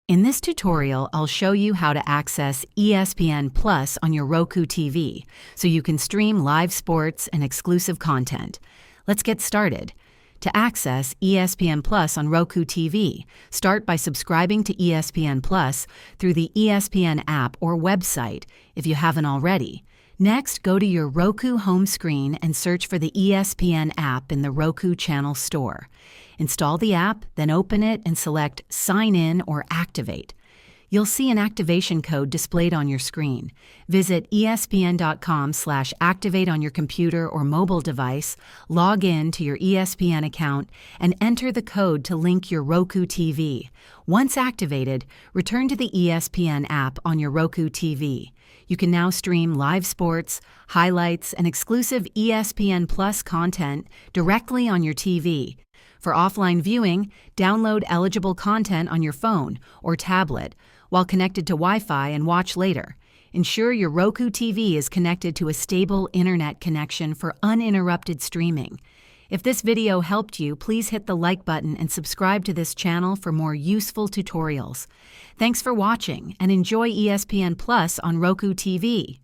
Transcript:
In this tutorial, I'll show you how to access ESPN Plus on your Roku TV so you can stream live sports and exclusive content. Let's get started. To access ESPN Plus on Roku TV, start by subscribing to ESPN Plus through the ESPN app or website if you haven't already. Next, go to your Roku home screen and search for the ESPN app in the Roku channel store. Install the app, then open it and select Sign In or Activate. You'll see an activation code displayed on your screen. Visit espn.com/activate on your computer or mobile device, log in to your ESPN account, and enter the code to link your Roku TV. Once activated, return to the ESPN app on your Roku TV. You can now stream live sports, highlights, and exclusive ESPN Plus content directly on your TV. For offline viewing, download eligible content on your phone or tablet while connected to Wi-Fi and watch later. Ensure your Roku TV is connected to a stable internet connection for uninterrupted streaming. If this video helped you, please hit the like button and subscribe to this channel for more useful tutorials. Thanks for watching and enjoy ESPN Plus on Roku TV.